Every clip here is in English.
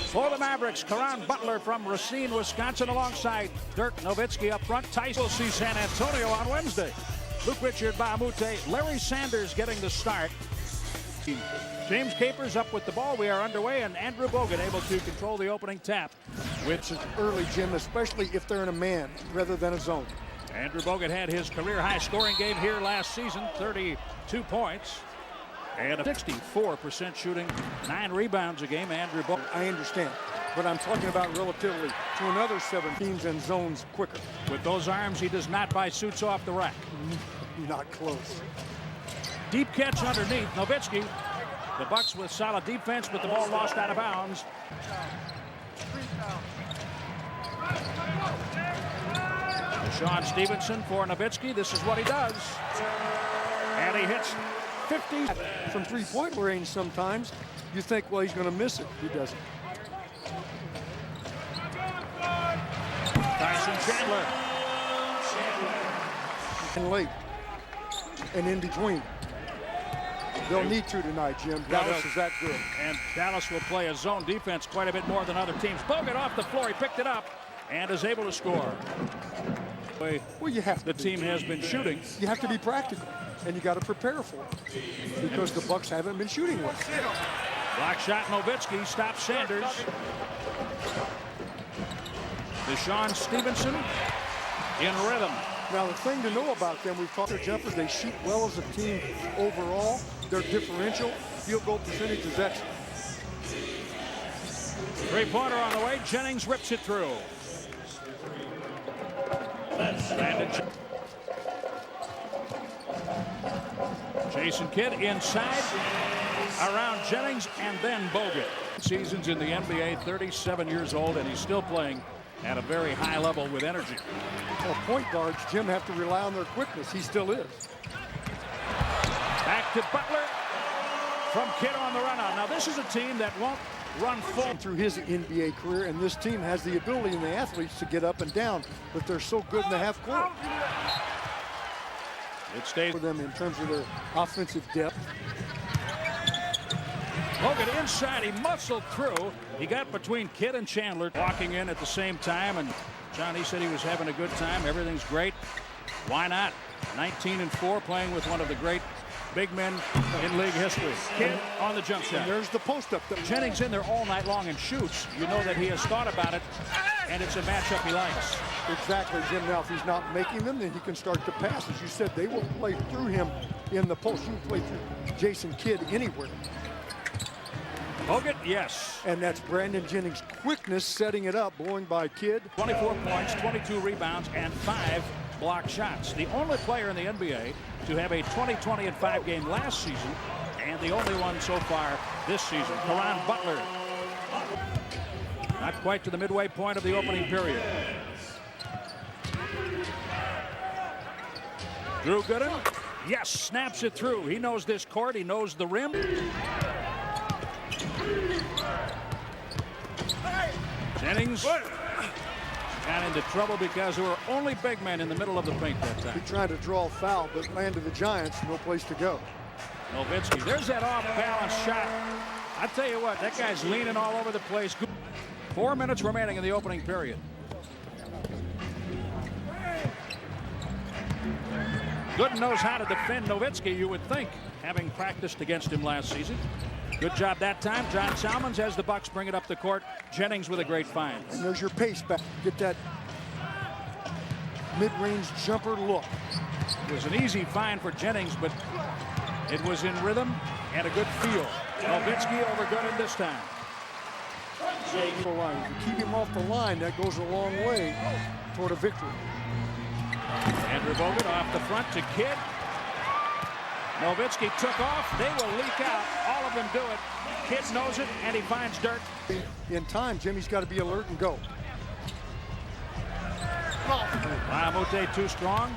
For the Mavericks, Caron Butler from Racine, Wisconsin, alongside Dirk Nowitzki up front. Tyson will see San Antonio on Wednesday. Luke Richard, Bahamute, Larry Sanders getting the start. James Capers up with the ball. We are underway, and Andrew Bogut able to control the opening tap. Which is early, Jim, especially if they're in a man rather than a zone. Andrew Bogut had his career-high scoring game here last season, 32 points. And a 64% shooting, 9 rebounds a game, Andrew Bogut. I understand, but I'm talking about relatively to another 7 teams and zones quicker. With those arms, he does not buy suits off the rack. Not close. Deep catch underneath, Nowitzki. The Bucks with solid defense, but the ball lost out of bounds. Sean Stevenson for Nowitzki. This is what he does. And he hits 50. From three-point range sometimes, you think, well, he's going to miss it. He doesn't. Tyson Chandler. And late. And in between. They'll need to tonight, Jim. Dallas is that good. And Dallas will play a zone defense quite a bit more than other teams. Bogut off the floor. He picked it up and is able to score. Well, you have to. The team has been shooting. You have to be practical, and you got to prepare for it because the Bucks haven't been shooting well. Block shot, Nowitzki stops Sanders. Deshaun Stevenson in rhythm. Now, the thing to know about them, we've talked to jumpers, they shoot well as a team overall. Their differential field goal percentage is excellent. Three-pointer on the way. Jennings rips it through. Jason Kidd inside, around Jennings, and then Bogut. Seasons in the NBA, 37 years old, and he's still playing at a very high level with energy. Well, point guards, Jim, have to rely on their quickness. He still is. Back to Butler from Kidd on the run out. Now, this is a team that won't run full through his NBA career, and this team has the ability and the athletes to get up and down, but they're so good in the half court. It stays for them in terms of their offensive depth. Bogut inside, he muscled through. He got between Kidd and Chandler, walking in at the same time, and John, he said he was having a good time. Everything's great. Why not? 19-4, playing with one of the great big men in league history. Kidd on the jump shot. And there's the post-up. Jennings in there all night long and shoots. You know that he has thought about it, and it's a matchup he likes. Exactly, Jim. Now, if he's not making them, then he can start to pass. As you said, they will play through him in the post. You can play through Jason Kidd anywhere. Bogut, yes. And that's Brandon Jennings' quickness setting it up, blowing by Kidd. 24 points, 22 rebounds, and 5 block shots. The only player in the NBA to have a 20-20-5 game last season, and the only one so far this season. Caron Butler. Not quite to the midway point of the opening period. Drew Gooden, yes, snaps it through. He knows this court. He knows the rim. Jennings got into trouble because there were only big men in the middle of the paint that time. He tried to draw a foul, but landed the Giants, no place to go. Nowitzki, there's that off-balance shot. I tell you what, that guy's leaning all over the place. 4 minutes remaining in the opening period. Gooden knows how to defend Nowitzki, you would think, having practiced against him last season. Good job that time. John Salmons as the Bucks bring it up the court. Jennings with a great find. And there's your pace back. Get that mid-range jumper look. It was an easy find for Jennings, but it was in rhythm and a good feel. Nowitzki over Gooden this time. If you keep him off the line, that goes a long way toward a victory. Andrew Bogut off the front to Kidd. Nowitzki took off. They will leak out. All of them do it. Kidd knows it, and he finds Dirk. In time, Jimmy's got to be alert and go. Bahamute too strong.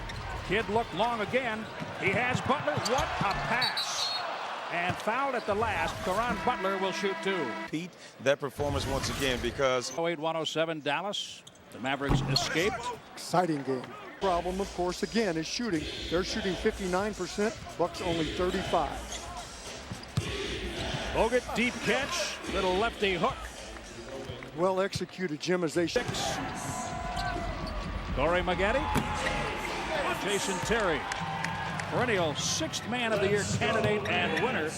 Kidd looked long again. He has Butler. What a pass. And fouled at the last. Caron Butler will shoot 2. Repeat that performance once again because 108-107 Dallas. The Mavericks escaped. Exciting game. Problem, of course, again, is shooting. They're shooting 59%, Bucks only 35. Bogut, deep catch, little lefty hook. Well executed, Jim, as they... Corey Maggette. Jason Terry. Perennial 6th Man of the Year candidate and winner.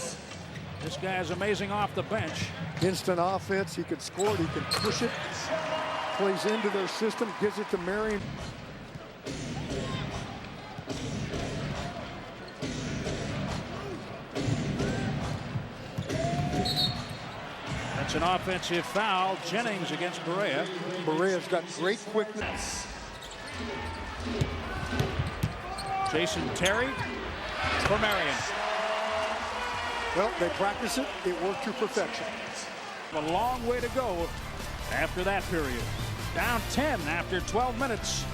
This guy is amazing off the bench. Instant offense. He can score it. He can push it. Plays into their system. Gives it to Marion. That's an offensive foul. Jennings against Barea. Barea's got great quickness. Jason Terry for Marion. Well, they practice it. It worked to perfection. A long way to go after that period. Down 10 after 12 minutes.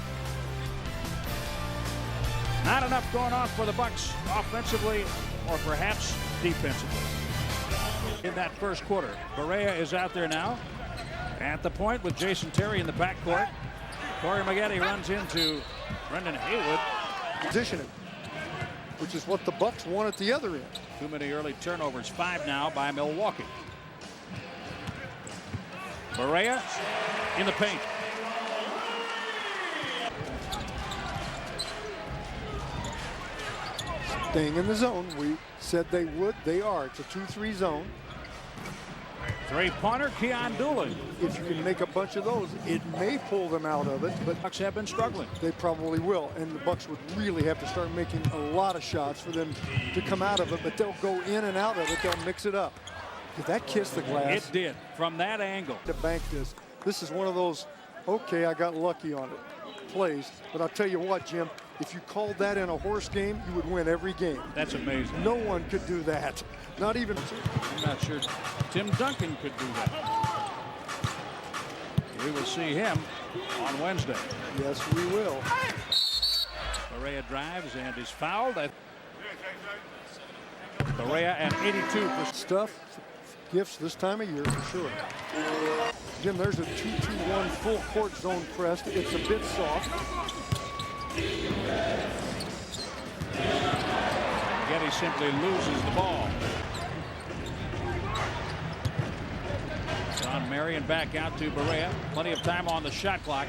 Not enough going on for the Bucks offensively or perhaps defensively. In that first quarter, Barea is out there now at the point with Jason Terry in the backcourt. Corey Maggette runs into Brendan Haywood. Positioning, which is what the Bucks want at the other end. Too many early turnovers. 5 now by Milwaukee. Barea in the paint. Staying in the zone. We said they would. They are. It's a 2-3 zone. 3-pointer, Keon Dooling. If you can make a bunch of those, it may pull them out of it, but Bucks have been struggling. They probably will, and the Bucks would really have to start making a lot of shots for them to come out of it, but they'll go in and out of it. They'll mix it up. Did that kiss the glass? It did, from that angle. To bank this. This is one of those, okay, I got lucky on it plays, but I'll tell you what, Jim, if you called that in a horse game, you would win every game. That's amazing. No one could do that. Not even... I'm not sure Tim Duncan could do that. We will see him on Wednesday. Yes, we will. Barea drives and is fouled. Barea at 82%. Stuff, gifts this time of year for sure. Jim, there's a 2-2-1 full court zone pressed. It's a bit soft. Getty simply loses the ball. John Marion back out to Barea. Plenty of time on the shot clock.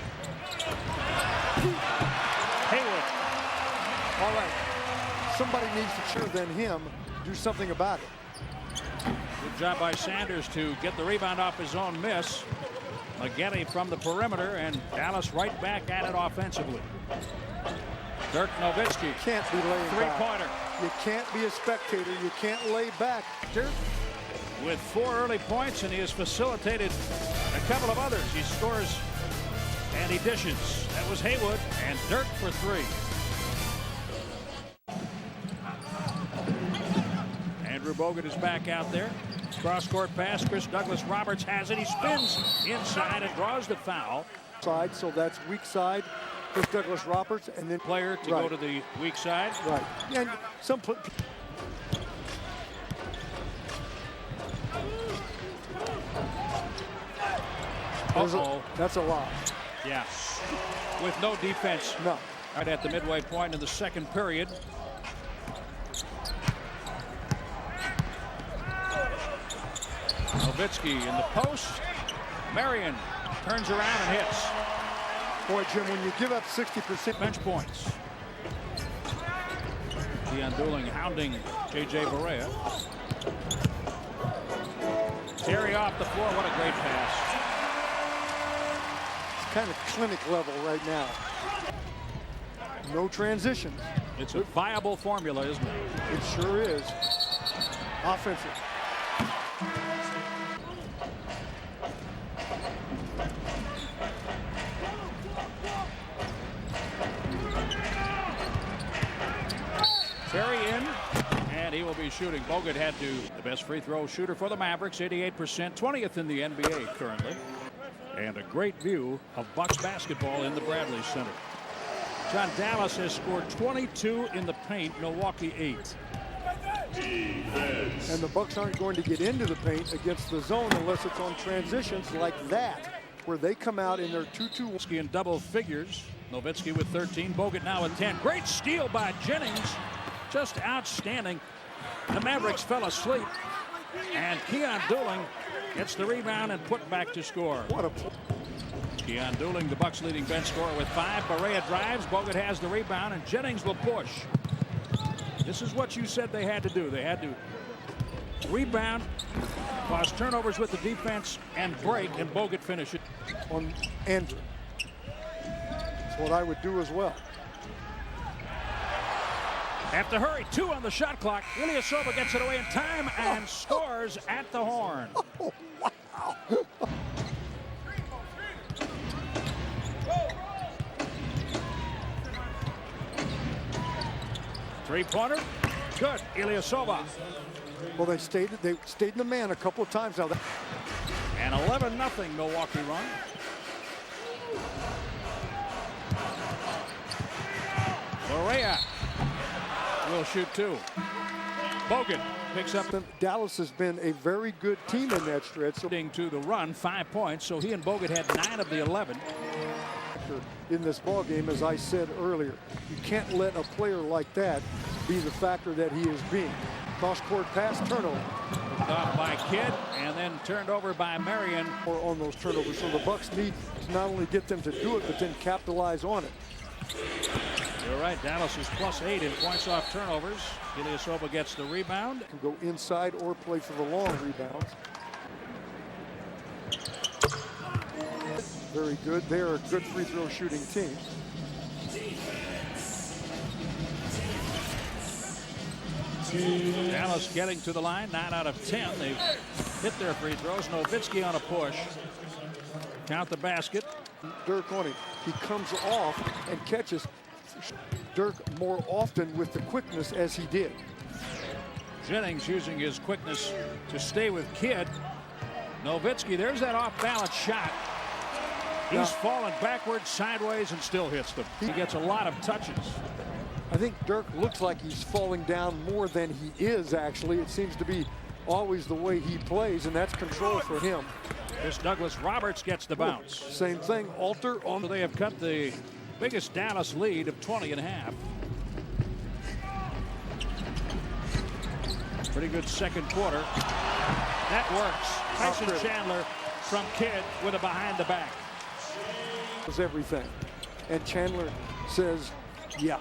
Haywood. All right. Somebody needs to cheer than him do something about it. Good job by Sanders to get the rebound off his own miss. Maggette from the perimeter, and Dallas right back at it offensively. Dirk Nowitzki. Can't be laying back. Three-pointer. You can't be a spectator. You can't lay back. With 4 early points, and he has facilitated a couple of others. He scores and he dishes. That was Haywood and Dirk for 3. Andrew Bogut is back out there. Cross-court pass. Chris Douglas Roberts has it. He spins inside and draws the foul. Side, so that's weak side. Chris Douglas Roberts, and then Player to go to the weak side. Right. And some that's a lot. Yeah. With no defense. No. Right at the midway point in the second period. Nowitzki in the post. Marion turns around and hits. Boy, Jim, when you give up 60% bench points. Keon Dooling hounding J.J. Barea. Terry off the floor. What a great pass. It's kind of clinic level right now. No transitions. It's a viable formula, isn't it? It sure is. Offensive. Terry in, and he will be shooting. Bogut had the best free throw shooter for the Mavericks, 88%, 20th in the NBA currently. And a great view of Bucks basketball in the Bradley Center. John, Dallas has scored 22 in the paint, Milwaukee 8. And the Bucks aren't going to get into the paint against the zone unless it's on transitions like that, where they come out in their 2-2. In double figures. Nowitzki with 13, Bogut now with 10. Great steal by Jennings. Just outstanding. The Mavericks fell asleep, and Keon Dooling gets the rebound and put back to score. What a Keon Dooling, the Bucks' leading bench scorer with 5. Barea drives. Bogut has the rebound, and Jennings will push. This is what you said they had to do. They had to rebound, cause turnovers with the defense, and break, and Bogut finish it. on Andrew. That's what I would do as well. Have to hurry. 2 on the shot clock. Ilyasova gets it away in time and scores at the horn. Oh, wow. Three-pointer. Good. Ilyasova. Well, they stayed in the man a couple of times now. And 11-0 Milwaukee run. Barea will shoot 2. Bogut picks up Dallas has been a very good team in that stretch. So to the run, 5 points. So he and Bogut had 9 of the 11. in this ball game, as I said earlier, you can't let a player like that be the factor that he is being. Cross-court pass, turnover. Off by Kidd and then turned over by Marion. Or on those turnovers, so the Bucks need to not only get them to do it, but then capitalize on it. You're right. Dallas is +8 in points off turnovers. Ilyasova gets the rebound. Can go inside or play for the long rebounds. Very good. They are a good free throw shooting team. Dallas getting to the line, 9 out of 10. They've hit their free throws. Nowitzki on a push. Count the basket. Dirk on him. He comes off and catches Dirk more often with the quickness as he did. Jennings using his quickness to stay with Kidd. Nowitzki, there's that off-balance shot. He's fallen backwards, sideways, and still hits them. He gets a lot of touches. I think Dirk looks like he's falling down more than he is, actually. It seems to be always the way he plays, and that's control for him. This Douglas Roberts gets the bounce. Same thing, Alter on. They have cut the biggest Dallas lead of 20.5. Pretty good second quarter. That works. Tyson Chandler from Kidd with a behind the back. Was everything. And Chandler says, yeah,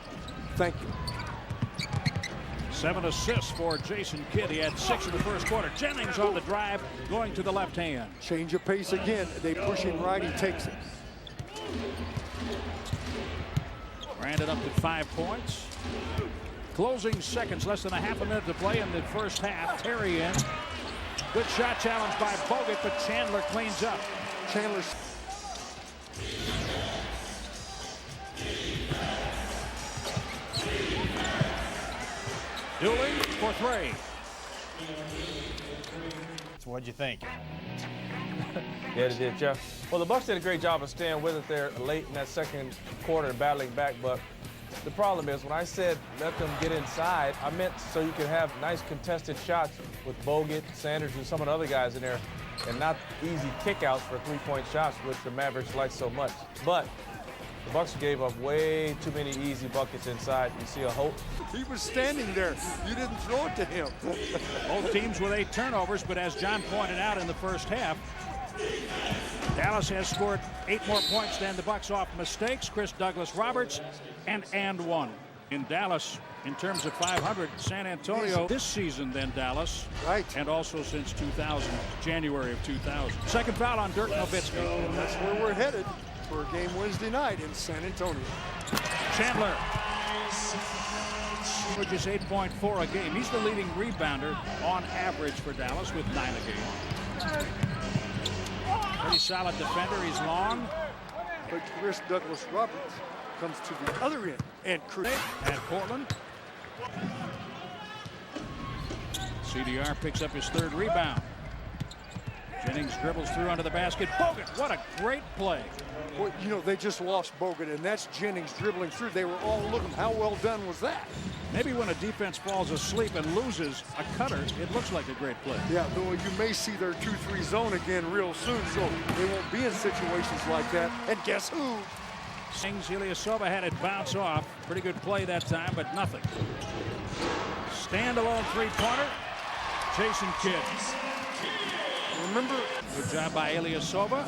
thank you. 7 assists for Jason Kidd. He had 6 in the first quarter. Jennings on the drive, going to the left hand. Change of pace again. They push him right, he takes it. Brandon up to 5 points. Closing seconds, less than a half a minute to play in the first half. Terry in. Good shot challenge by Bogut, but Chandler cleans up. Chandler. Dooling for 3. So what'd you think? Yeah, they did, Jeff. Well, the Bucks did a great job of staying with it there late in that second quarter and battling back, but the problem is when I said let them get inside, I meant so you could have nice contested shots with Bogut, Sanders, and some of the other guys in there, and not easy kickouts for three-point shots, which the Mavericks like so much. But the Bucks gave up way too many easy buckets inside. You see a hope. He was standing there. You didn't throw it to him. Both teams with 8 turnovers, but as John pointed out in the first half, Dallas has scored 8 more points than the Bucks off mistakes. Chris Douglas Roberts and 1. In Dallas, in terms of 500, San Antonio this season than Dallas. Right. And also since 2000, January of 2000. Second foul on Dirk Nowitzki. And that's where we're headed for a game Wednesday night in San Antonio. Chandler. Which is 8.4 a game. He's the leading rebounder on average for Dallas with 9 a game. Pretty solid defender. He's long. But Chris Douglas Roberts comes to the other end and at Portland. CDR picks up his 3rd rebound. Jennings dribbles through under the basket. Bogut, what a great play. Well, you know, they just lost Bogut, and that's Jennings dribbling through. They were all looking, how well done was that? Maybe when a defense falls asleep and loses a cutter, it looks like a great play. Yeah, though you may see their 2-3 zone again real soon, so they won't be in situations like that. And guess who? Ilyasova had it bounce off. Pretty good play that time, but nothing. Standalone 3-pointer. Jason Kidd. And Remember? Good job by Ilyasova.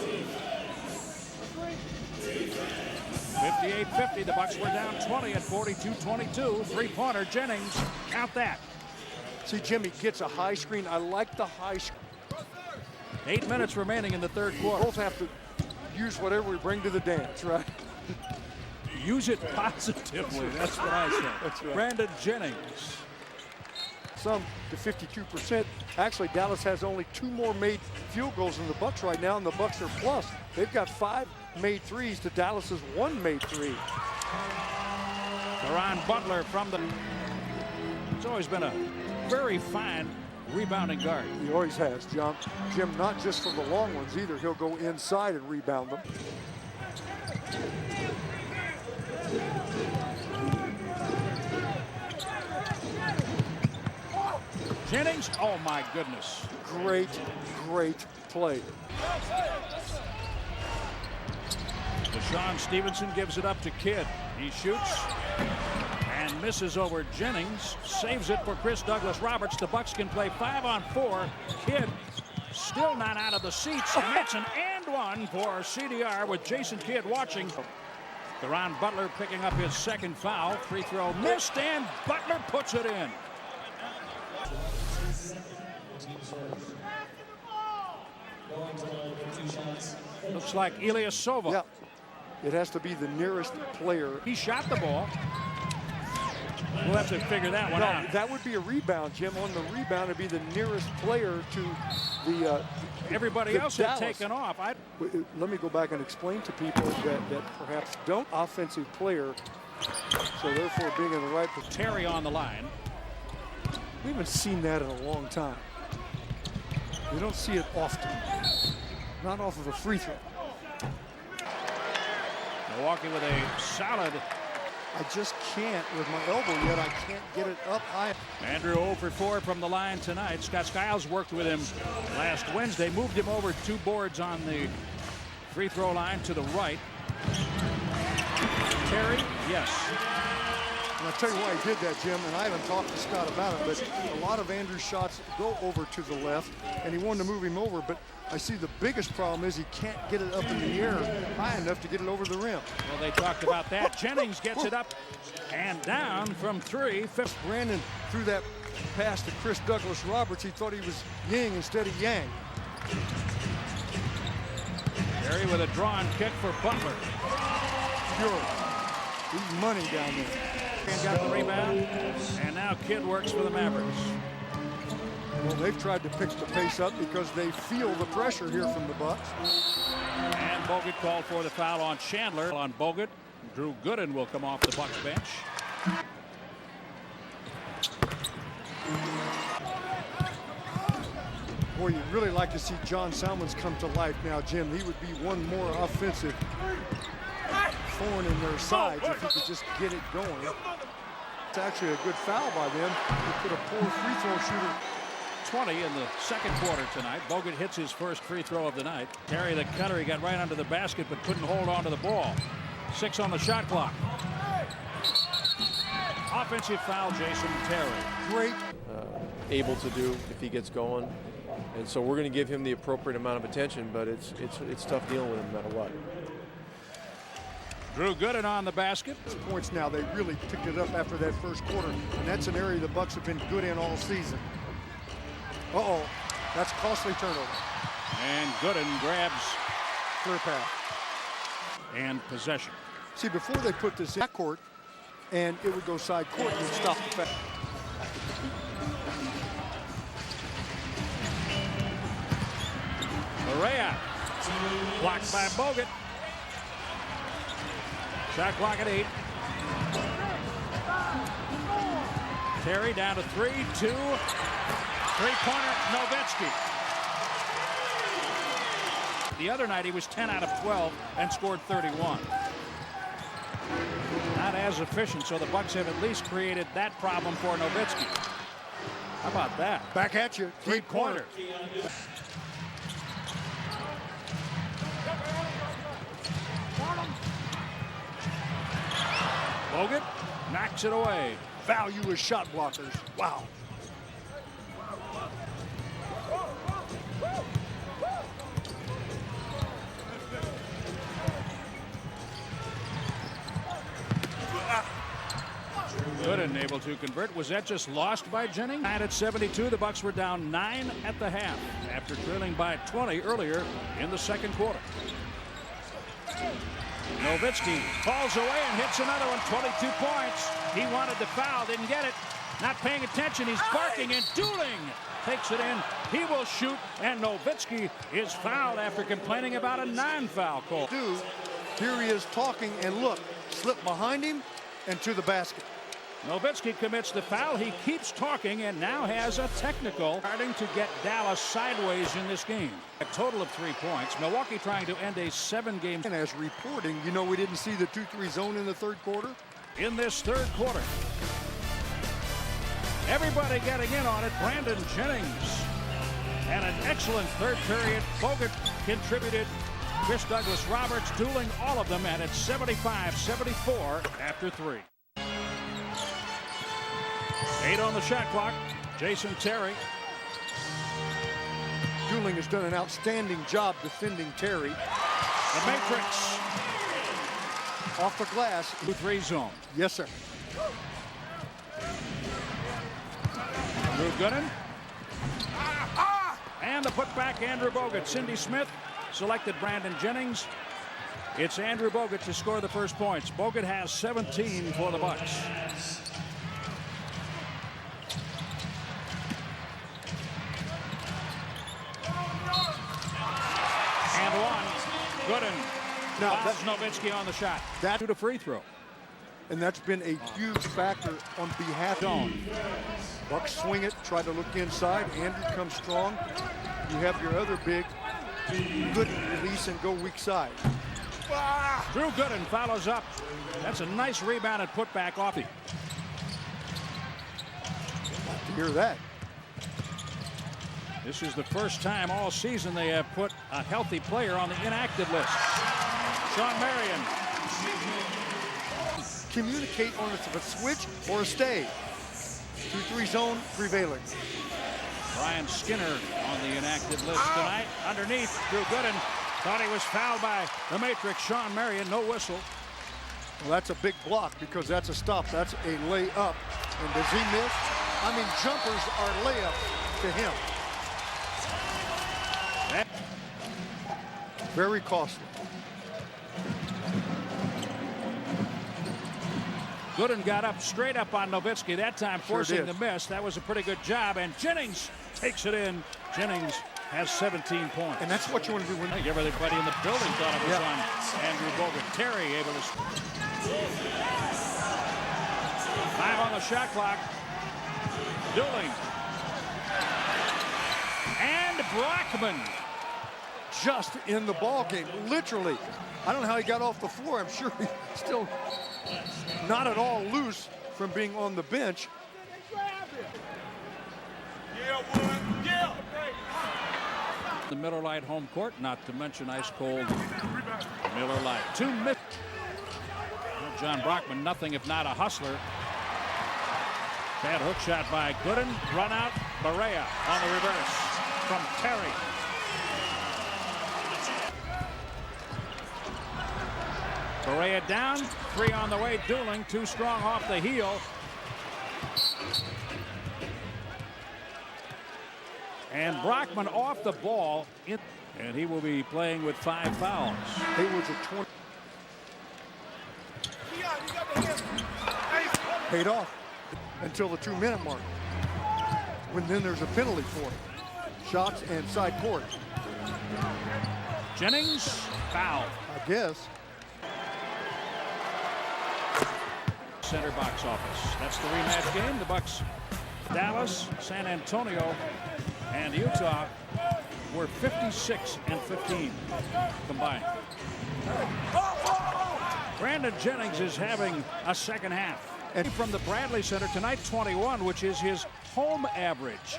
58-50. The Bucks were down 20 at 42-22. Three-pointer. Jennings. Count that. See, Jimmy gets a high screen. I like the high screen. 8 minutes remaining in the third quarter. Both have to use whatever we bring to the dance, right? Use it positively. That's what I said. That's right. Brandon Jennings. Some to 52%. Actually, Dallas has only 2 more made field goals than the Bucks right now, and the Bucks are plus. They've got 5 made threes to Dallas's 1 made three. Caron Butler from the... It's always been a very fine rebounding guard. He always has, John. Jim, not just for the long ones either. He'll go inside and rebound them. Jennings, oh my goodness. Great, great play. Deshaun Stevenson gives it up to Kidd. He shoots and misses over Jennings. Saves it for Chris Douglas-Roberts. The Bucks can play 5-on-4. Kidd still not out of the seats. And it's an and one for CDR with Jason Kidd watching. Caron Butler picking up his second foul. Free throw missed, and Butler puts it in. Looks like Ilyasova. Yeah, it has to be the nearest player. He shot the ball. We'll have to figure that one out. That would be a rebound, Jim. On the rebound, it'd be the nearest player to the. Everybody else had taken off. Let me go back and explain to people that perhaps don't offensive player, so therefore being in the right position. Terry on the line. We haven't seen that in a long time. We don't see it often. Not off of a free throw. Milwaukee with a solid. I just can't with my elbow yet. I can't get it up high. Andrew 0 for 4 from the line tonight. Scott Skiles worked with him last Wednesday. Moved him over 2 boards on the free throw line to the right. Terry, yes. And I'll tell you why he did that, Jim, and I haven't talked to Scott about it, but a lot of Andrew's shots go over to the left, and he wanted to move him over, but I see the biggest problem is he can't get it up in the air high enough to get it over the rim. Well, they talked about that. Jennings gets it up and down from 3. Brandon threw that pass to Chris Douglas-Roberts. He thought he was yin instead of yang. Terry with a drawn kick for Butler. Pure. He's money down there. And got the rebound, and now Kidd works for the Mavericks. Well, they've tried to pitch the pace up because they feel the pressure here from the Bucks. And Bogut called for the foul on Chandler. On Bogut, Drew Gooden will come off the Bucks bench. Boy, you'd really like to see John Salmons come to life now, Jim. He would be one more offensive thorn in their sides if he could just get it going. It's actually a good foul by them. They put a poor free throw shooter. 20 in the second quarter tonight. Bogut hits his first free throw of the night. Terry the cutter, he got right under the basket but couldn't hold on to the ball. 6 on the shot clock. Offensive foul, Jason Terry. Great. Able to do if he gets going. And so we're going to give him the appropriate amount of attention, but it's tough dealing with him no matter what. Drew Gooden on the basket. Points now. They really picked it up after that first quarter, and that's an area the Bucks have been good in all season. Uh-oh, that's costly turnover. And Gooden grabs clear pass and possession. See, before they put this in court, and it would go side court and stop the foul. Correa blocked by Bogut. Shot clock at 8. Terry down to 3, 2. Three-pointer, Nowitzki. The other night he was 10 out of 12 and scored 31. Not as efficient, so the Bucks have at least created that problem for Nowitzki. How about that? Back at you. Three-pointer. Bogut knocks it away. Value as shot blockers. Wow. Bogut able to convert. Was that just lost by Jennings? And at 72, the Bucks were down 9 at the half after trailing by 20 earlier in the second quarter. Nowitzki falls away and hits another one. 22 points. He wanted the foul, didn't get it. Not paying attention. He's barking, and Dooling takes it in. He will shoot, and Nowitzki is fouled after complaining about a non-foul call. Here he is talking, and look, slip behind him and to the basket. Nowitzki commits the foul. He keeps talking and now has a technical, starting to get Dallas sideways in this game. A total of 3 points. Milwaukee trying to end a 7-game. And as reporting, you know, we didn't see the 2-3 zone in the third quarter. In this third quarter, everybody getting in on it. Brandon Jennings had an excellent third period. Bogut contributed. Chris Douglas Roberts, Dooling, all of them, and it's 75-74 after 3. 8 on the shot clock. Jason Terry. Dooling has done an outstanding job defending Terry. The Matrix. Off the glass. 2-3 zone. Yes, sir. Drew Gooden. And the putback, Andrew Bogut. Cindy Smith selected Brandon Jennings. It's Andrew Bogut to score the first points. Bogut has 17 for the Bucks. And one. Gooden. Now, That's Nowitzki on the shot. That to the free throw. And that's been a huge factor on behalf of Bucks. Swing it, try to look inside. Andrew comes strong. You have your other big, good release and go weak side. Drew Gooden follows up. That's a nice rebound and put back off him. To hear that. This is the first time all season they have put a healthy player on the inactive list. Sean Marion. Communicate on if a switch or a stay. 2-3 zone prevailing. Brian Skinner on the inactive list tonight. Underneath, Drew Gooden thought he was fouled by the Matrix. Sean Marion, no whistle. Well, that's a big block because that's a stop. That's a layup. And does he miss? I mean, jumpers are layups to him. Very costly. Gooden got up straight up on Nowitzki that time, forcing Sure the miss. That was a pretty good job, and Jennings takes it in. Jennings has 17 points. And that's what you want to do when I think everybody in the building thought it was on Andrew Bogut. Terry able to score. 5 on the shot clock. Dooling. And Brockman. just in the ball game, literally. I don't know how he got off the floor. I'm sure he's still not at all loose from being on the bench. The Miller Lite home court, not to mention ice cold Miller Lite. 2 minutes. John Brockman, nothing if not a hustler. Bad hook shot by Gooden. Run out. Barea on the reverse from Terry. Barea down. 3 on the way. Dooling too strong off the heel. And Brockman off the ball. And he will be playing with 5 fouls. Hayward's at 20. Paid off until the 2-minute mark, when then there's a penalty for it. Shots and side court. Jennings foul. I guess. Center box office. That's the rematch game. The Bucks, Dallas, San Antonio, and Utah were 56 and 15 combined. Brandon Jennings is having a second half. And from the Bradley Center tonight, 21, which is his home average.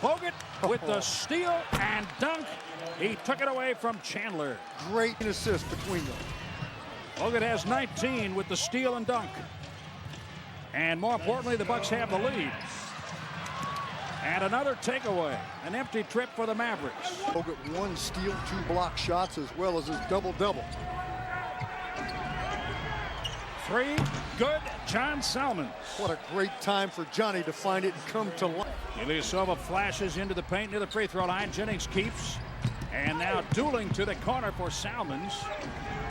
Bogut with the steal and dunk. He took it away from Chandler. Great assist between them. Bogut has 19 with the steal and dunk. And more importantly, the Bucks have the lead. And another takeaway, an empty trip for the Mavericks. Bogut 1 steal, 2 block shots, as well as his double-double. three. Good. John Salmons. What a great time for Johnny to find it and come to life. Ilyasova flashes into the paint near the free throw line. Jennings keeps. And now dueling to the corner for Salmons.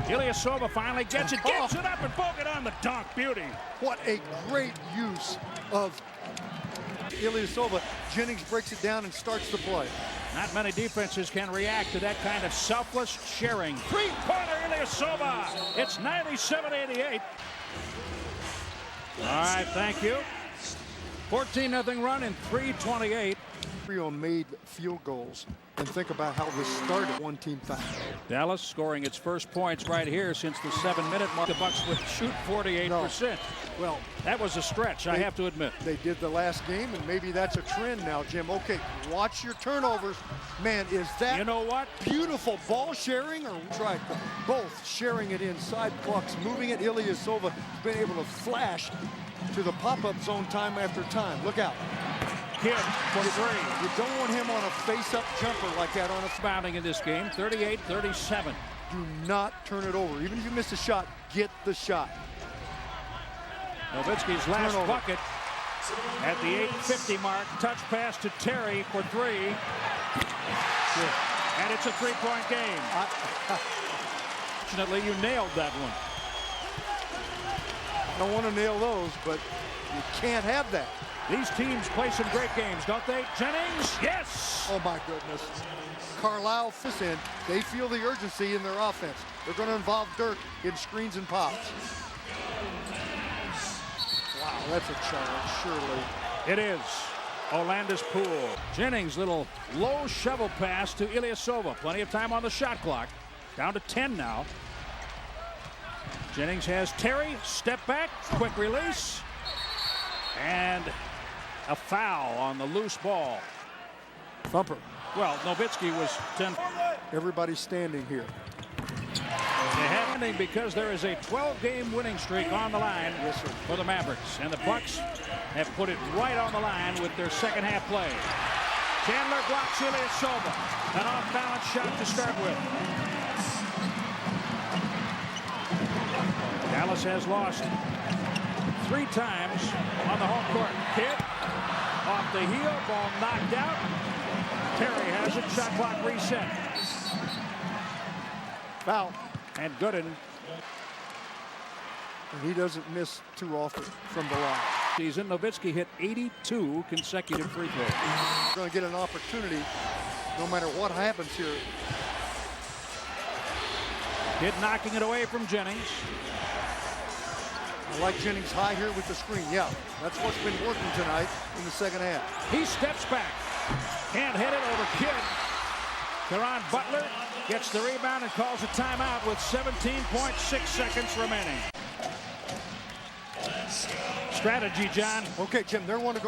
Ilyasova finally gets it up and Bogut on the dunk. Beauty. What a great use of Ilyasova. Jennings breaks it down and starts the play. Not many defenses can react to that kind of selfless sharing. Three-pointer Ilyasova. It's 97-88. All right, thank you. 14-0 run in 3:28. Rio made field goals. And think about how this started. One team foul. Dallas scoring its first points right here since the 7-minute mark. The Bucks would shoot 48%. No. Well, that was a stretch, I have to admit. They did the last game, and maybe that's a trend now, Jim. Okay, watch your turnovers. Man, is that, you know what, beautiful ball sharing, or try both sharing it inside, Bucks moving it. Ilyasova has been able to flash to the pop-up zone time after time. Look out. Kid for three. You don't want him on a face-up jumper like that on a rebounding in this game. 38-37. Do not turn it over. Even if you miss a shot, get the shot. Nowitzki's last bucket at the 8:50 mark. Touch pass to Terry for three. And it's a three-point game. Fortunately, you nailed that one. I don't want to nail those, but you can't have that. These teams play some great games, don't they? Jennings, yes! Oh, my goodness. Carlisle fits in. They feel the urgency in their offense. They're going to involve Dirk in screens and pops. Wow, that's a challenge, surely. It is. Olandis Poole. Jennings, little low shovel pass to Ilyasova. Plenty of time on the shot clock. Down to 10 now. Jennings has Terry. Step back. Quick release. And a foul on the loose ball. Thumper. Well, Nowitzki was 10. Everybody's standing here. They have ending because there is a 12-game winning streak on the line for the Mavericks. And the Bucks have put it right on the line with their second half play. Chandler blocks Ilyasova. An off-balance shot to start with. Dallas has lost 3 times on the home court. Kidd off the heel, ball knocked out. Terry has it, shot clock reset. Foul. And Gooden. And he doesn't miss too often from the line. Season, Nowitzki hit 82 consecutive free throws. Going to get an opportunity no matter what happens here. Kidd knocking it away from Jennings. I like Jennings high here with the screen. Yeah, that's what's been working tonight in the second half. He steps back. Can't hit it over Kidd. Caron Butler gets the rebound and calls a timeout with 17.6 seconds remaining. Strategy, John. Okay, Jim, they're going to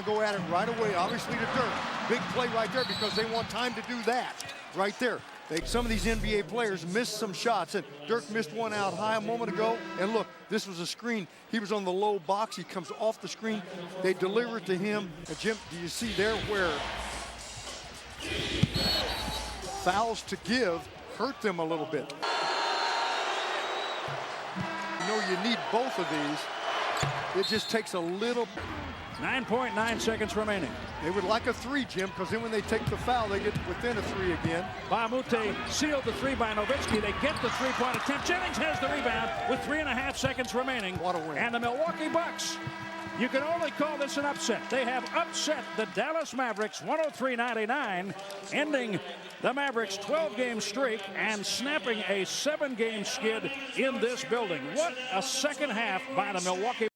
go at it right away, obviously to Dirk. Big play right there because they want time to do that right there. Some of these NBA players missed some shots, and Dirk missed one out high a moment ago. And look, this was a screen. He was on the low box. He comes off the screen. They deliver it to him. And Jim, do you see there where fouls to give hurt them a little bit? You know, you need both of these. It just takes a little. 9.9 seconds remaining. They would like a 3, Jim, because then when they take the foul, they get within a 3 again. Bahamute sealed the 3 by Nowitzki. They get the three-point attempt. Jennings has the rebound with 3.5 seconds remaining. What a win. And the Milwaukee Bucks, you can only call this an upset. They have upset the Dallas Mavericks 103-99, ending the Mavericks' 12-game streak and snapping a 7-game skid in this building. What a second half by the Milwaukee